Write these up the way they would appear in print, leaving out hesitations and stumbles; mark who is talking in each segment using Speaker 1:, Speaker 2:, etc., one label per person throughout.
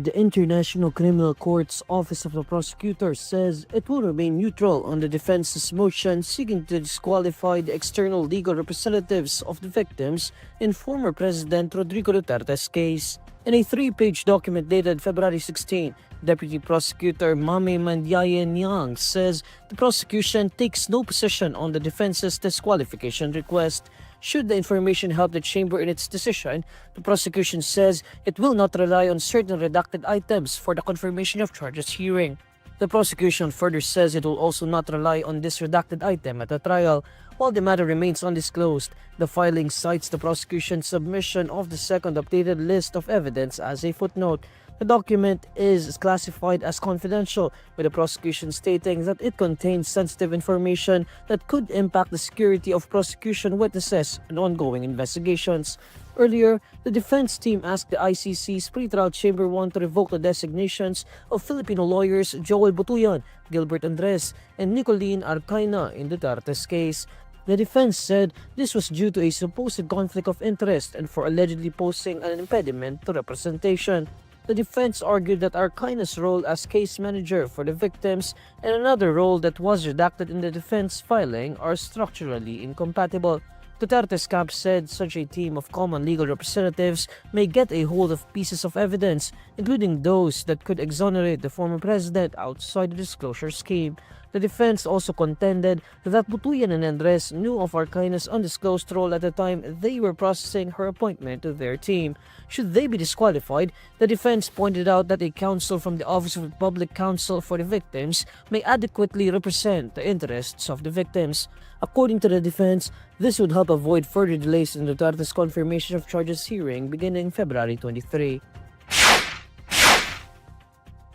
Speaker 1: The International Criminal Court's Office of the Prosecutor says it will remain neutral on the defense's motion seeking to disqualify the external legal representatives of the victims in former President Rodrigo Duterte's case. In a three-page document dated February 16, Deputy Prosecutor Mame Mandiayen Yang says the prosecution takes no position on the defense's disqualification request. Should the information help the chamber in its decision, the prosecution says it will not rely on certain redacted items for the confirmation of charges hearing. The prosecution further says it will also not rely on this redacted item at the trial. While the matter remains undisclosed, the filing cites the prosecution's submission of the second updated list of evidence as a footnote. The document is classified as confidential, with the prosecution stating that it contains sensitive information that could impact the security of prosecution witnesses and ongoing investigations. Earlier, the defense team asked the ICC's pretrial chamber 1 to revoke the designations of Filipino lawyers Joel Butuyan, Gilbert Andres, and Nicolene Arcaina in Duterte's case. The defense said this was due to a supposed conflict of interest and for allegedly posing an impediment to representation. The defense argued that Arcaina's role as case manager for the victims and another role that was redacted in the defense filing are structurally incompatible. Duterte's camp said such a team of common legal representatives may get a hold of pieces of evidence, including those that could exonerate the former president outside the disclosure scheme. The defense also contended that Butuyan and Andres knew of Arcaina's undisclosed role at the time they were processing her appointment to their team. Should they be disqualified, the defense pointed out that a counsel from the Office of Public Counsel for the Victims may adequately represent the interests of the victims. According to the defense, this would help avoid further delays in Duterte's confirmation of charges hearing beginning February 23.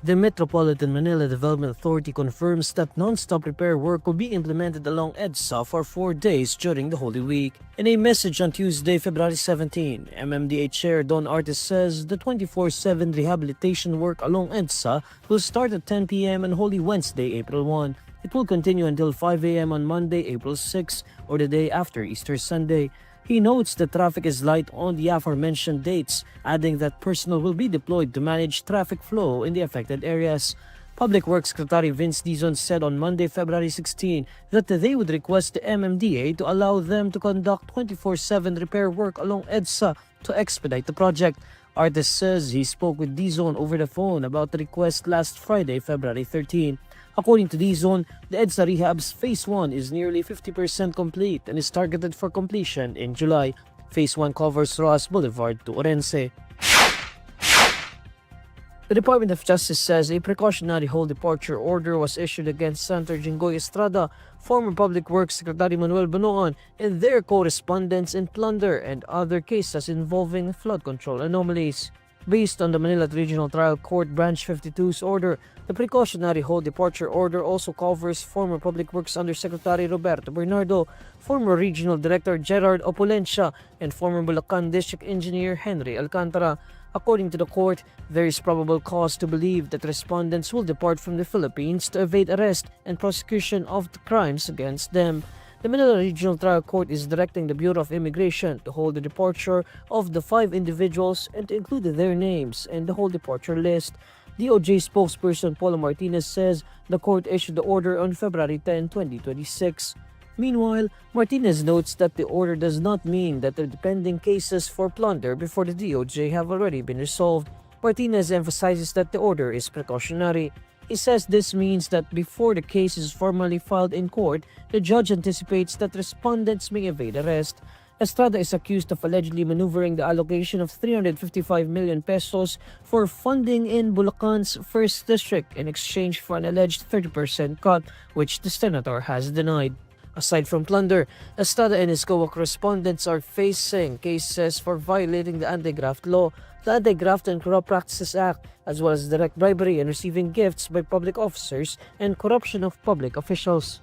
Speaker 1: The Metropolitan Manila Development Authority confirms that non-stop repair work will be implemented along Edsa for 4 days during the Holy Week. In a message on Tuesday, February 17, MMDA Chair Don Artis says the 24/7 rehabilitation work along Edsa will start at 10 p.m. on Holy Wednesday, April 1. It will continue until 5 a.m. on Monday, April 6, or the day after Easter Sunday. He notes that traffic is light on the aforementioned dates, adding that personnel will be deployed to manage traffic flow in the affected areas. Public Works Secretary Vince Dizon said on Monday, February 16, that they would request the MMDA to allow them to conduct 24/7 repair work along EDSA to expedite the project. Artis says he spoke with Dizon over the phone about the request last Friday, February 13. According to Dizon, the Edsa Rehab's Phase 1 is nearly 50% complete and is targeted for completion in July. Phase 1 covers Roas Boulevard to Orense. The Department of Justice says a precautionary hold departure order was issued against Senator Jinggoy Estrada, former Public Works Secretary Manuel Bonoan, and their co-respondents in plunder and other cases involving flood control anomalies. Based on the Manila Regional Trial Court Branch 52's order, the precautionary hold departure order also covers former Public Works Undersecretary Roberto Bernardo, former Regional Director Gerard Opulencia, and former Bulacan District Engineer Henry Alcantara. According to the court, there is probable cause to believe that respondents will depart from the Philippines to evade arrest and prosecution of the crimes against them. The Manila Regional Trial Court is directing the Bureau of Immigration to hold the departure of the 5 individuals and to include their names in the whole departure list. DOJ spokesperson Paulo Martinez says the court issued the order on February 10, 2026. Meanwhile, Martinez notes that the order does not mean that the pending cases for plunder before the DOJ have already been resolved. Martinez emphasizes that the order is precautionary. He says this means that before the case is formally filed in court, the judge anticipates that respondents may evade arrest. Estrada is accused of allegedly maneuvering the allocation of 355 million pesos for funding in Bulacan's 1st District in exchange for an alleged 30% cut, which the senator has denied. Aside from plunder, Estrada and his co-correspondents are facing cases for violating the Anti-Graft Law, the Anti-Graft and Corrupt Practices Act, as well as direct bribery and receiving gifts by public officers and corruption of public officials.